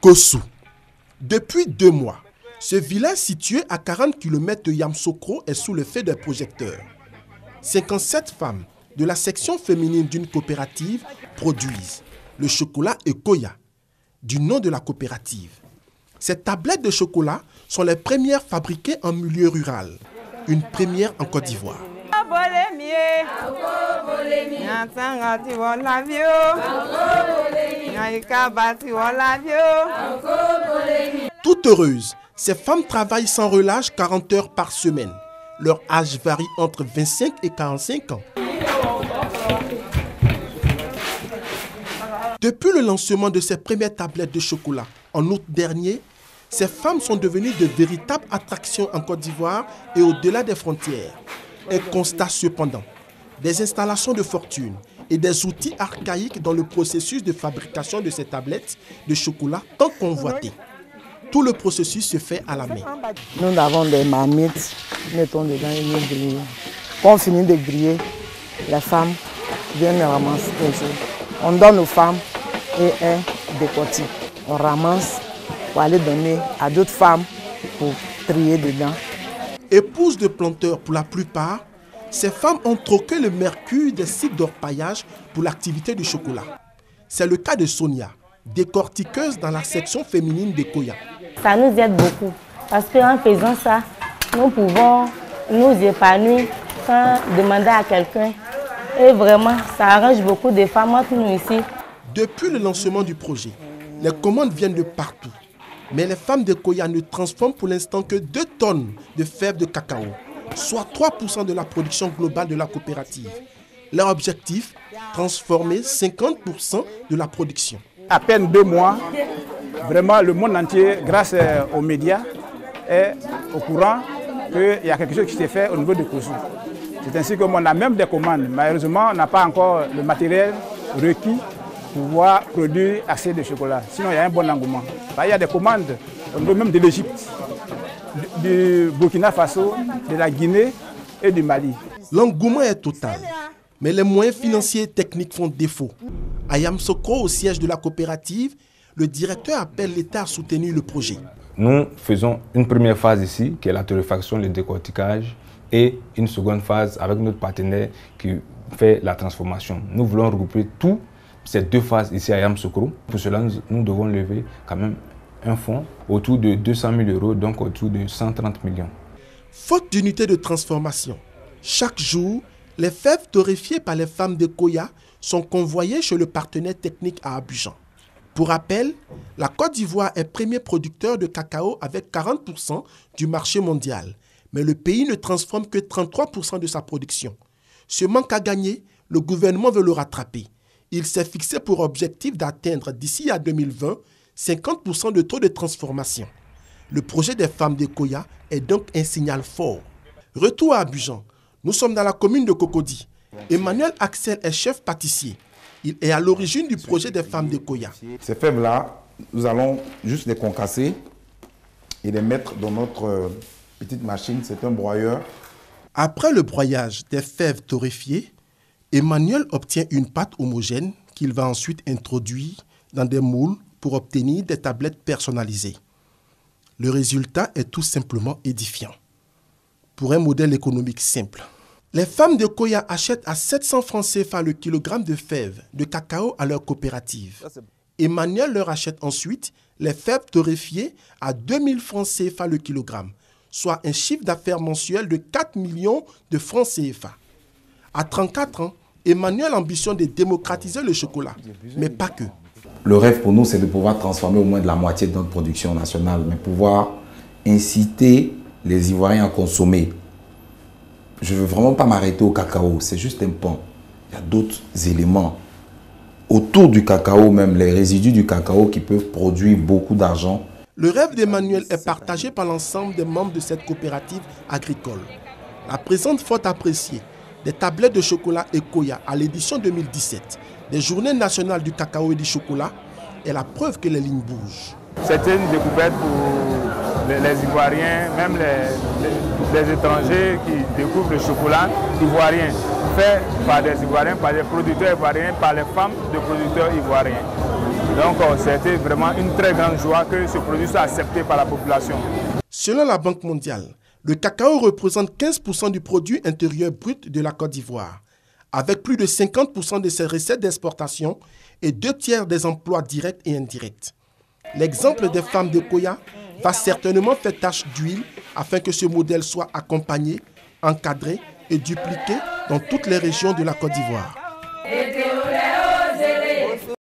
Kossou. Depuis 2 mois, ce village situé à 40 km de Yamoussoukro est sous le feu des projecteurs. 57 femmes de la section féminine d'une coopérative produisent le chocolat Ekoya, du nom de la coopérative. Ces tablettes de chocolat sont les premières fabriquées en milieu rural, une première en Côte d'Ivoire. Toutes heureuses, ces femmes travaillent sans relâche 40 heures par semaine. Leur âge varie entre 25 et 45 ans. Depuis le lancement de ces premières tablettes de chocolat en août dernier, ces femmes sont devenues de véritables attractions en Côte d'Ivoire et au-delà des frontières. Elles constatent cependant des installations de fortune et des outils archaïques dans le processus de fabrication de ces tablettes de chocolat tant convoitées. Tout le processus se fait à la main. Nous avons des marmites, mettons dedans et nous grillons. Quand on finit de griller, les femmes viennent ramasser les choses. On donne aux femmes et elles décortiquent. On ramasse pour aller donner à d'autres femmes pour trier dedans. Épouses de planteurs pour la plupart, ces femmes ont troqué le mercure des sites d'orpaillage pour l'activité du chocolat. C'est le cas de Sonia, décortiqueuse dans la section féminine d'Ekoya. Ça nous aide beaucoup parce qu'en faisant ça, nous pouvons nous épanouir sans demander à quelqu'un. Et vraiment, ça arrange beaucoup de femmes entre nous ici. Depuis le lancement du projet, les commandes viennent de partout. Mais les femmes d'Ekoya ne transforment pour l'instant que 2 tonnes de fèves de cacao, soit 3% de la production globale de la coopérative. Leur objectif, transformer 50% de la production. À peine 2 mois, vraiment le monde entier, grâce aux médias, est au courant qu'il y a quelque chose qui s'est fait au niveau de Kossou. C'est ainsi qu'on a même des commandes. Malheureusement, on n'a pas encore le matériel requis pour pouvoir produire assez de chocolat. Sinon, il y a un bon engouement. Il y a des commandes au niveau même de l'Égypte, du Burkina Faso, de la Guinée et du Mali. L'engouement est total, mais les moyens financiers et techniques font défaut. À Yamoussoukro, au siège de la coopérative, le directeur appelle l'État à soutenir le projet. Nous faisons une première phase ici, qui est la torréfaction, le décortiquage, et une seconde phase avec notre partenaire qui fait la transformation. Nous voulons regrouper toutes ces 2 phases ici à Yamoussoukro. Pour cela, nous devons lever quand même un fonds autour de 200 000 €, donc autour de 130 millions. Faute d'unité de transformation, chaque jour, les fèves torréfiées par les femmes d'Ekoya sont convoyées chez le partenaire technique à Abidjan. Pour rappel, la Côte d'Ivoire est premier producteur de cacao avec 40% du marché mondial. Mais le pays ne transforme que 33% de sa production. Ce manque à gagner, le gouvernement veut le rattraper. Il s'est fixé pour objectif d'atteindre d'ici à 2020 50% de taux de transformation. Le projet des femmes d'Ekoya est donc un signal fort. Retour à Abidjan, nous sommes dans la commune de Cocody. Emmanuel Axel est chef pâtissier. Il est à l'origine du projet des femmes d'Ekoya. Ces fèves-là, nous allons juste les concasser et les mettre dans notre petite machine, c'est un broyeur. Après le broyage des fèves torréfiées, Emmanuel obtient une pâte homogène qu'il va ensuite introduire dans des moules pour obtenir des tablettes personnalisées. Le résultat est tout simplement édifiant. Pour un modèle économique simple, les femmes d'Ekoya achètent à 700 francs CFA le kilogramme de fèves de cacao à leur coopérative. Emmanuel leur achète ensuite les fèves torréfiées à 2000 francs CFA le kilogramme, soit un chiffre d'affaires mensuel de 4 millions de francs CFA. À 34 ans, Emmanuel ambitionne de démocratiser le chocolat, mais pas que. Le rêve pour nous, c'est de pouvoir transformer au moins de la moitié de notre production nationale, mais pouvoir inciter les Ivoiriens à consommer. Je ne veux vraiment pas m'arrêter au cacao, c'est juste un pan. Il y a d'autres éléments autour du cacao, même les résidus du cacao qui peuvent produire beaucoup d'argent. Le rêve d'Emmanuel est partagé par l'ensemble des membres de cette coopérative agricole. La présente faute appréciée des tablettes de chocolat Ekoya à l'édition 2017 des Journées nationales du cacao et du chocolat est la preuve que les lignes bougent. C'est une découverte pour les Ivoiriens, même les étrangers qui découvrent le chocolat ivoirien, fait par des Ivoiriens, par des producteurs ivoiriens, par les femmes de producteurs ivoiriens. Donc c'était vraiment une très grande joie que ce produit soit accepté par la population. Selon la Banque mondiale, le cacao représente 15% du produit intérieur brut de la Côte d'Ivoire, avec plus de 50% de ses recettes d'exportation et 2/3 des emplois directs et indirects. L'exemple des femmes de Koya va certainement faire tache d'huile afin que ce modèle soit accompagné, encadré et dupliqué dans toutes les régions de la Côte d'Ivoire.